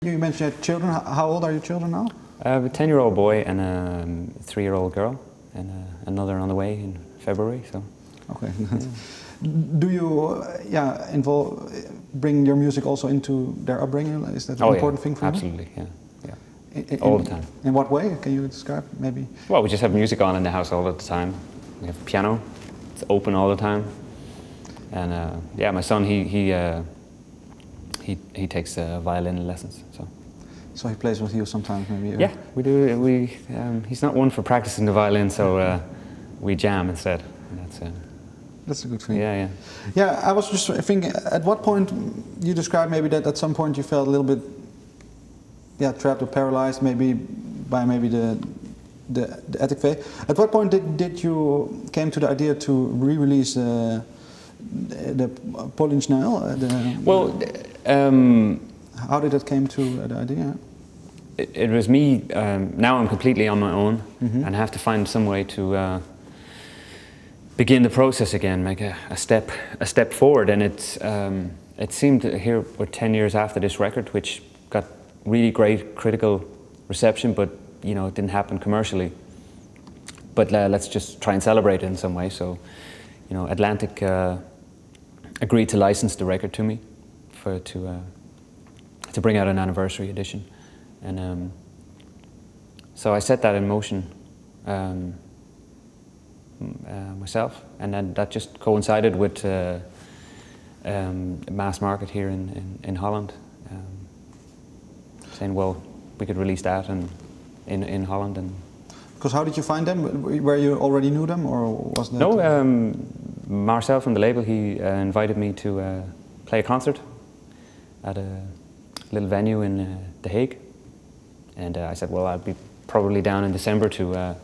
You mentioned you had children. How old are your children now? I have a 10-year-old boy and a 3-year-old girl, and another on the way in February. So. Okay. Do you, bring your music also into their upbringing? Is that an important thing for you? Absolutely, yeah. All the time. In what way? Can you describe, maybe? Well, we just have music on in the house all the time. We have a piano. It's open all the time. And my son, he takes violin lessons. So he plays with you sometimes, maybe? Yeah, we do. He's not one for practicing the violin, so we jam instead. That's a good thing. Yeah. Yeah, I was just thinking, at what point you described maybe that at some point you felt a little bit, trapped or paralyzed, maybe by the attic phase. At what point did you came to the idea to re-release the Polichinelle? How did it came to the idea? It was me. Now I'm completely on my own, and have to find some way to begin the process again, make a step forward. And it seemed here we're 10 years after this record, which got really great critical reception, but it didn't happen commercially. But let's just try and celebrate it in some way. So, Atlantic agreed to license the record to me to bring out an anniversary edition, and so I set that in motion myself, and then that just coincided with mass market here in Holland, saying, well, we could release that in Holland. And because how did you find them? Where you already knew them, or was that? No, Marcel from the label, he invited me to play a concert at a little venue in The Hague, and I said, well, I'll be probably down in December to,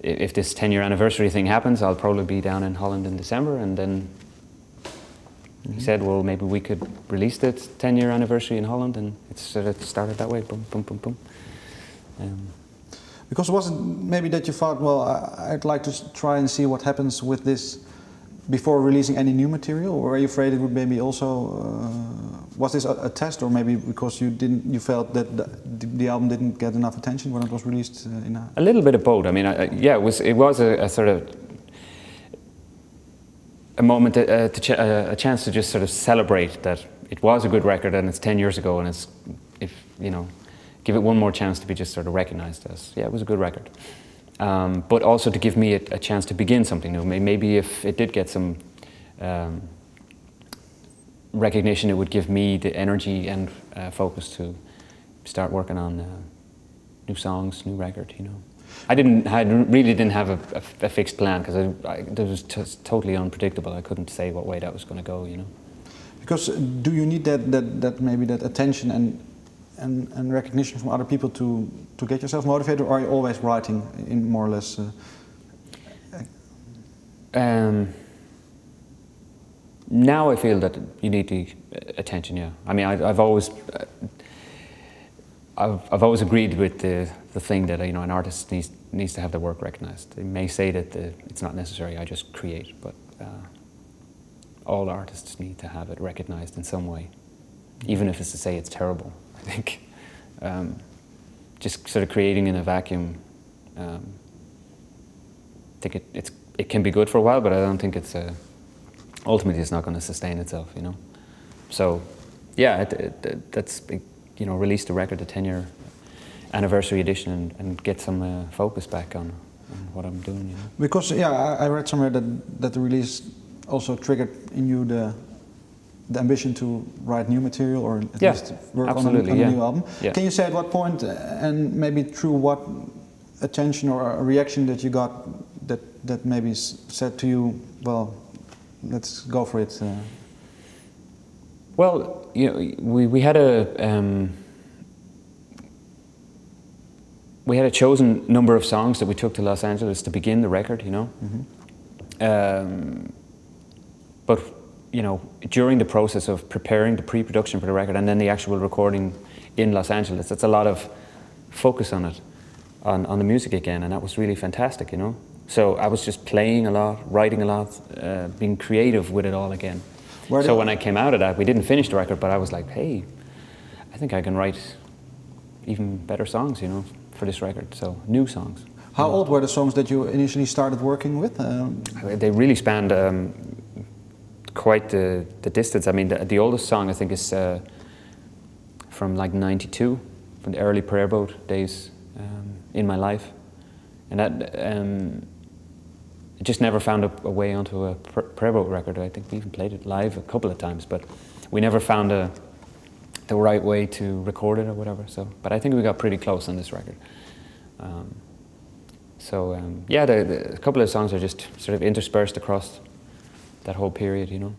if this 10-year anniversary thing happens, I'll probably be down in Holland in December. And then he said, well, maybe we could release the 10-year anniversary in Holland, and it started that way, boom, boom, boom, boom. Because it wasn't maybe that you thought, well, I'd like to try and see what happens with this before releasing any new material, or were you afraid it would maybe also, was this a test, or maybe because you felt that the album didn't get enough attention when it was released in a little bit of both. I mean, it was a sort of a moment, a chance to just sort of celebrate that it was a good record and it's 10 years ago, and give it one more chance to be just sort of recognized as, it was a good record. But also to give me a chance to begin something new. Maybe if it did get some recognition, it would give me the energy and focus to start working on new songs, new record. I really didn't have a fixed plan, because it was just totally unpredictable. I couldn't say what way that was going to go. Because do you need that maybe that attention and recognition from other people to get yourself motivated, or are you always writing in more or less? Now I feel that you need the attention. Yeah, I mean, I've always agreed with the thing that an artist needs to have their work recognized. They may say that it's not necessary. I just create, but all artists need to have it recognized in some way, even if it's to say it's terrible. I think just sort of creating in a vacuum, I think it can be good for a while, but I don't think it's ultimately it's not going to sustain itself. So yeah, that's release the record, the 10-year anniversary edition, and get some focus back on what I'm doing. Because I read somewhere that the release also triggered in you the ambition to write new material, or at least work on a new album. Yeah. Can you say at what point, and maybe through what attention or a reaction that you got that maybe said to you, well, let's go for it? Well, we had a chosen number of songs that we took to Los Angeles to begin the record, but during the process of preparing the pre-production for the record and then the actual recording in Los Angeles, that's a lot of focus on it, on the music again, and that was really fantastic, So I was just playing a lot, writing a lot, being creative with it all again. So when I came out of that, we didn't finish the record, but I was like, hey, I think I can write even better songs, you know, for this record. So new songs. How old were the songs that you initially started working with? They really spanned quite the distance. I mean, the oldest song I think is from like '92, from the early Prayer Boat days in my life, and that it just never found a way onto a Prayer Boat record. I think we even played it live a couple of times, but we never found the right way to record it or whatever. So, but I think we got pretty close on this record. Yeah, a couple of songs are just sort of interspersed across that whole period, you know.